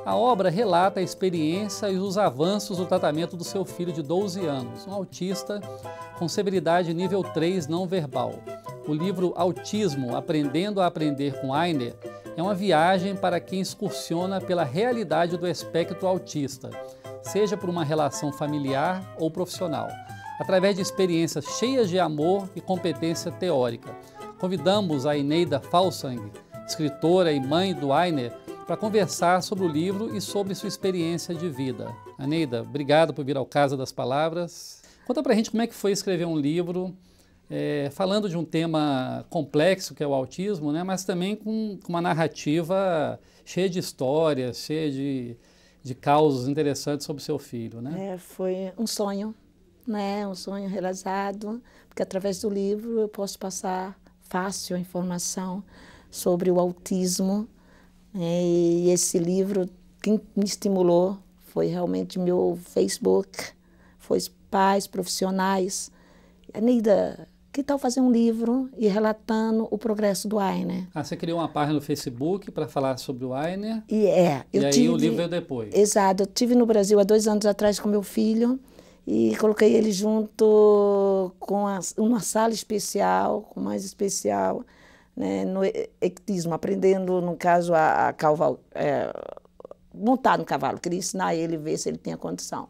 A obra relata a experiência e os avanços do tratamento do seu filho de 12 anos, um autista com severidade nível 3 não verbal. O livro Autismo, Aprendendo a Aprender com Ainer é uma viagem para quem excursiona pela realidade do espectro autista, seja por uma relação familiar ou profissional, através de experiências cheias de amor e competência teórica. Convidamos a Eneida Falsang, escritora e mãe do Ainer, para conversar sobre o livro e sobre sua experiência de vida. Eneida, obrigado por vir ao Casa das Palavras. Conta pra gente como é que foi escrever um livro falando de um tema complexo que é o autismo, né? Mas também com uma narrativa cheia de histórias, cheia de causos interessantes sobre o seu filho, né? Foi um sonho, né? Um sonho realizado, porque através do livro eu posso passar fácil a informação sobre o autismo. E esse livro, quem me estimulou foi realmente meu Facebook, foi os pais, profissionais. Eneida, que tal fazer um livro e relatando o progresso do Ainer? Ah, você criou uma página no Facebook para falar sobre o Ainer? E aí o livro veio depois? Exato, eu estive no Brasil há 2 anos atrás com meu filho e coloquei ele junto com uma sala especial, com mais especial, né, no ectismo, aprendendo, no caso, montar no cavalo. Queria ensinar ele, ver se ele tinha condição.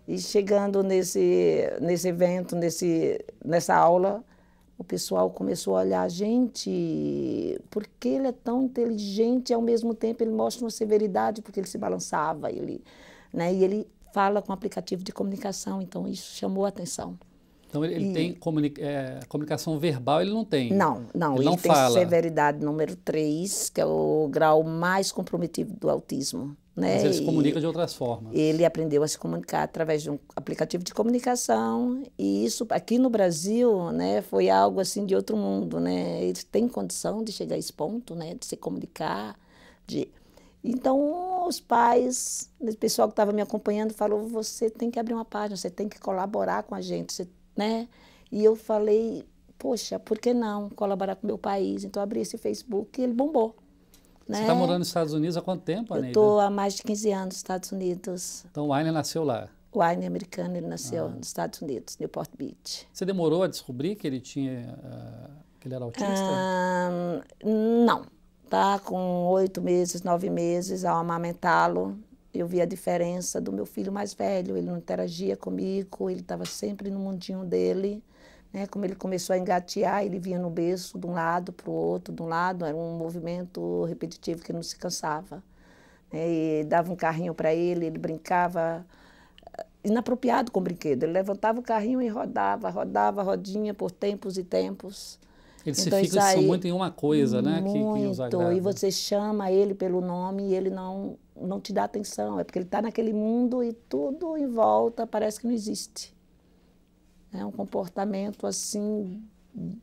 E chegando nesse evento, nessa aula, o pessoal começou a olhar, gente, por que ele é tão inteligente e ao mesmo tempo ele mostra uma severidade, porque ele se balançava, né, e ele fala com aplicativo de comunicação, então isso chamou a atenção. Então ele tem comunicação verbal, ele não tem? Não, ele não tem fala. severidade número 3, que é o grau mais comprometido do autismo. Né? Mas ele se comunica de outras formas. Ele aprendeu a se comunicar através de um aplicativo de comunicação, e isso aqui no Brasil, né, foi algo assim de outro mundo, né? Ele tem condição de chegar a esse ponto, né, de se comunicar. Então, os pais, o pessoal que estava me acompanhando falou, você tem que abrir uma página, você tem que colaborar com a gente, né? E eu falei, poxa, por que não colaborar com o meu país? Então, eu abri esse Facebook e ele bombou. Você né? está morando nos Estados Unidos há quanto tempo, Eneida? Eu estou há mais de 15 anos nos Estados Unidos. Então o Ainer nasceu lá? O Ainer americano, ele nasceu nos Estados Unidos, Newport Beach. Você demorou a descobrir que ele que ele era autista? Não. Tá? Com 8 meses, 9 meses, ao amamentá-lo, eu vi a diferença do meu filho mais velho. Ele não interagia comigo, ele estava sempre no mundinho dele. Né? Como ele começou a engatear, ele vinha no berço de um lado para o outro, de um lado, era um movimento repetitivo que não se cansava. E dava um carrinho para ele, ele brincava inapropriado com o brinquedo. Ele levantava o carrinho e rodava a rodinha por tempos e tempos. Eles então, se fixam muito em uma coisa, né? Que os agrada. E você chama ele pelo nome e ele não te dá atenção. É porque ele está naquele mundo e tudo em volta parece que não existe. É um comportamento, assim,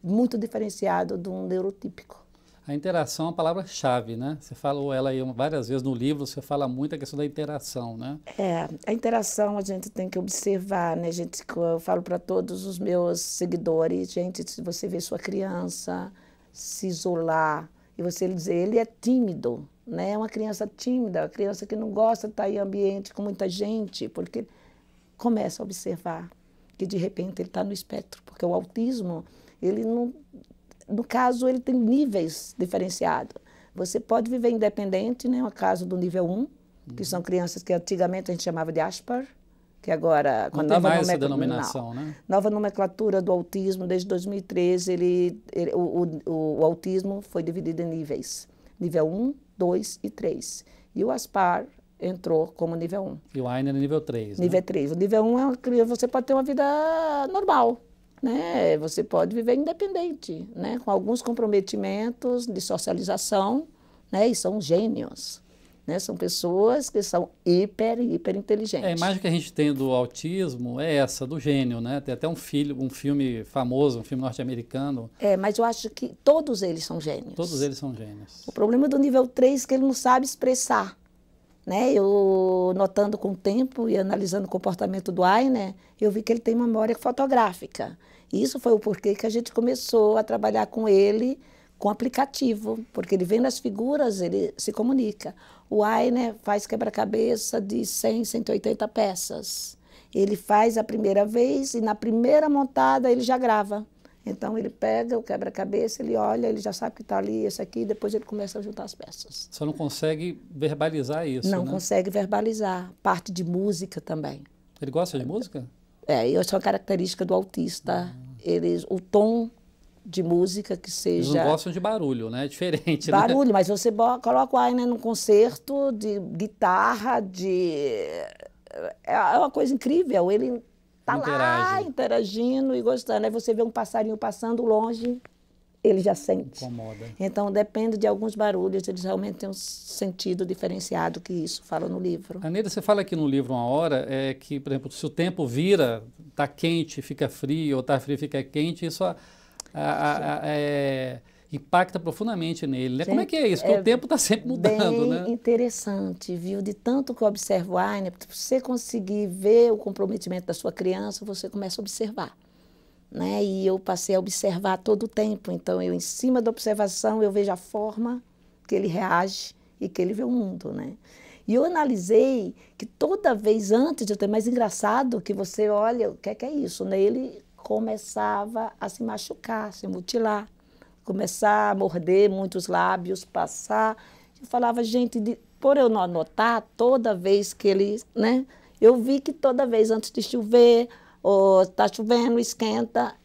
muito diferenciado de um neurotípico. A interação é uma palavra-chave, né? Você falou ela aí várias vezes no livro, você fala muito a questão da interação, né? A interação a gente tem que observar, né? Eu falo para todos os meus seguidores, gente, se você vê sua criança se isolar e você dizer, ele é tímido, né? É uma criança tímida, uma criança que não gosta de estar em ambiente com muita gente, porque começa a observar que de repente ele está no espectro, porque o autismo, ele não... No caso, ele tem níveis diferenciados. Você pode viver independente, né? No caso do nível 1, que são crianças que antigamente a gente chamava de Asperger, que agora... Não tem mais essa denominação, né? Nova nomenclatura do autismo, desde 2013, o autismo foi dividido em níveis. Nível 1, 2 e 3. E o Asperger entrou como nível 1. E o Ainer é nível 3, Nível 3. O nível 1 é uma criança, você pode ter uma vida normal. Né? Você pode viver independente, né? Com alguns comprometimentos de socialização, né? E são gênios, né? São pessoas que são hiper inteligentes. A imagem que a gente tem do autismo é essa, do gênio, né? Tem até um filme famoso, um filme norte-americano. Mas eu acho que todos eles são gênios. Todos eles são gênios. O problema do nível 3 é que ele não sabe expressar. Né? Eu, notando com o tempo e analisando o comportamento do Ainer, eu vi que ele tem memória fotográfica. E isso foi o porquê que a gente começou a trabalhar com ele, com aplicativo, porque ele vendo as figuras, ele se comunica. O Ainer faz quebra-cabeça de 100, 180 peças. Ele faz a primeira vez e na primeira montada ele já grava. Então ele pega o quebra-cabeça, ele olha, ele já sabe que está ali, esse aqui, e depois ele começa a juntar as peças. Só não consegue verbalizar isso, Não né? consegue verbalizar. Parte de música também. Ele gosta de música? Isso é uma característica do autista. O tom de música que seja... Eles não gostam de barulho, né? É diferente, barulho, né? mas você coloca o Ainer num concerto de guitarra, é uma coisa incrível. Ele está lá interagindo e gostando. Aí você vê um passarinho passando longe, ele já sente. Incomoda. Então, depende de alguns barulhos, eles realmente têm um sentido diferenciado, que isso fala no livro. Neida, você fala aqui no livro uma hora que, por exemplo, se o tempo vira, está quente, fica frio, ou está frio, fica quente, isso impacta profundamente nele, né? Gente, como é que é isso? Porque o tempo está sempre mudando, né? Bem interessante, viu? De tanto que eu observo o Ainer, para você conseguir ver o comprometimento da sua criança, você começa a observar. Né? E eu passei a observar todo o tempo. Então, em cima da observação, eu vejo a forma que ele reage e que ele vê o mundo. Né? E eu analisei que toda vez antes de eu ter, mais engraçado, que você olha, o que é isso? Né? Ele começava a se machucar, se mutilar, começar a morder muitos lábios, passar. Eu falava, gente, por eu não anotar, toda vez que ele... Né? Eu vi que toda vez antes de chover, ou está chovendo, esquenta,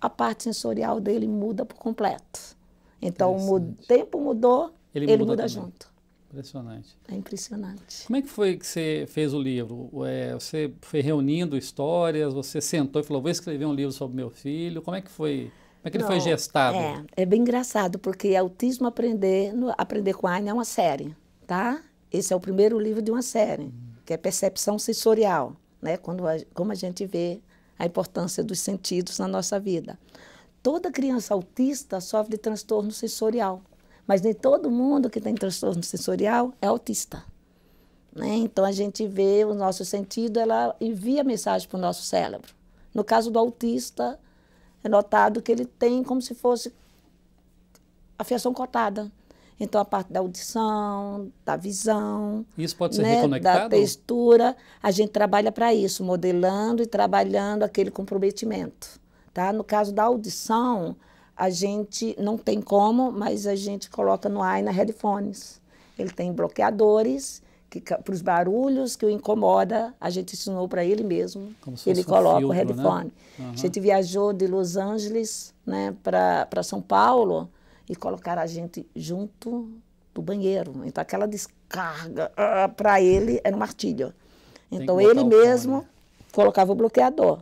a parte sensorial dele muda por completo. Então, o tempo mudou, ele muda junto. Impressionante. É impressionante. Como é que foi que você fez o livro? Você foi reunindo histórias, você sentou e falou, vou escrever um livro sobre meu filho. Como é que foi? Como é que ele foi gestado? É bem engraçado, porque Autismo Aprender com Ainer é uma série, tá? Esse é o primeiro livro de uma série, que é Percepção Sensorial. Né? Como a gente vê a importância dos sentidos na nossa vida. Toda criança autista sofre de transtorno sensorial, mas nem todo mundo que tem transtorno sensorial é autista. Né? Então, a gente vê o nosso sentido, ela envia mensagem para o nosso cérebro. No caso do autista, é notado que ele tem como se fosse a fiação cortada. Então, a parte da audição, da visão, isso pode ser reconectado? Da textura, a gente trabalha para isso, modelando e trabalhando aquele comprometimento. Tá? No caso da audição, a gente não tem como, mas a gente coloca no Ainer headphones. Ele tem bloqueadores, para os barulhos que o incomoda, a gente ensinou para ele mesmo. Ele coloca filtro, o headphone. Né? A gente viajou de Los Angeles, né, para São Paulo, e colocaram a gente junto do banheiro. Então, aquela descarga para ele era um martírio. Então, ele mesmo colocava o bloqueador.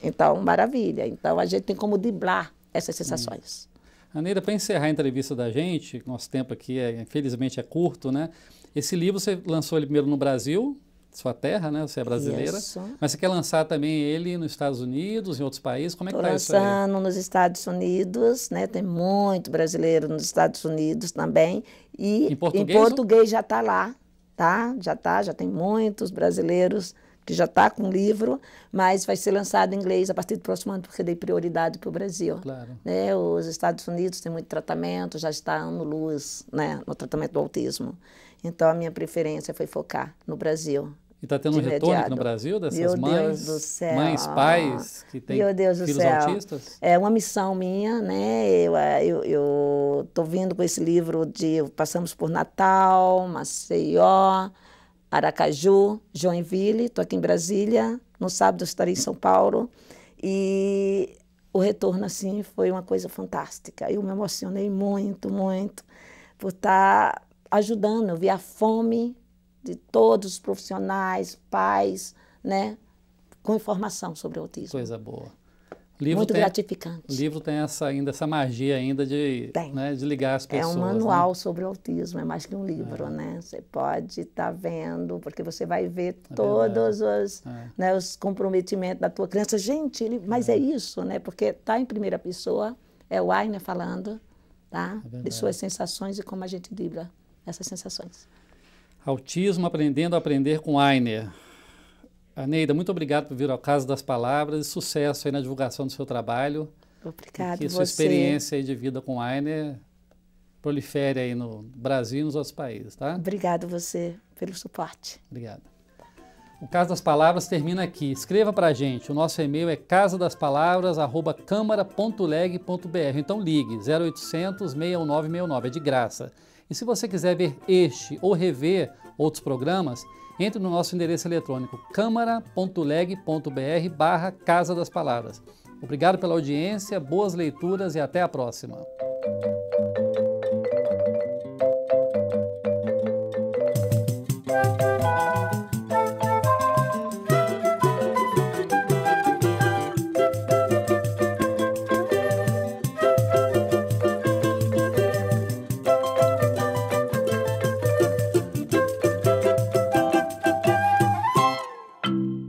Então, maravilha. Então, a gente tem como driblar essas sensações. Neida, para encerrar a entrevista da gente, nosso tempo aqui, infelizmente, é curto, né? Esse livro você lançou ele primeiro no Brasil, sua terra, né? Você é brasileira. Isso. Mas você quer lançar também ele nos Estados Unidos, em outros países? Como é que está isso aí? Estou lançando nos Estados Unidos, né? Tem muito brasileiro nos Estados Unidos também. E em português já está lá, tá? Já tem muitos brasileiros que já está com o livro, mas vai ser lançado em inglês a partir do próximo ano, porque dei prioridade para o Brasil. Claro. Né? Os Estados Unidos têm muito tratamento, já está ano-luz, né, no tratamento do autismo. Então, a minha preferência foi focar no Brasil. E está tendo um retorno aqui no Brasil dessas mães, mães, pais que têm filhos autistas? É uma missão minha, né? Eu estou vindo com esse livro passamos por Natal, Maceió, Aracaju, Joinville, estou aqui em Brasília, no sábado eu estarei em São Paulo, e o retorno, assim, foi uma coisa fantástica. Eu me emocionei muito, muito, por estar ajudando. Eu vi a fome de todos os profissionais, pais, né, com informação sobre o autismo. Coisa boa. Muito gratificante. O livro tem ainda essa magia ainda de ligar as pessoas. É um manual, né, sobre o autismo, é mais que um livro, né? Você pode estar vendo, porque você vai ver todos os comprometimentos da tua criança. Gente, mas é isso, né? Porque está em primeira pessoa, é o Ainer falando, tá? De suas sensações e como a gente dribla essas sensações. Autismo, aprendendo a aprender com Ainer. Neida, muito obrigado por vir ao Casa das Palavras e sucesso aí na divulgação do seu trabalho. Obrigada, que sua experiência aí de vida com Ainer prolifere aí no Brasil e nos outros países, tá? Obrigado você pelo suporte. Obrigado. O Casa das Palavras termina aqui. Escreva para a gente. O nosso e-mail é casadaspalavras@câmara.leg.br. Então ligue 0800 61969, é de graça. E se você quiser ver este ou rever outros programas, entre no nosso endereço eletrônico câmara.leg.br/Casa das Palavras. Obrigado pela audiência, boas leituras e até a próxima.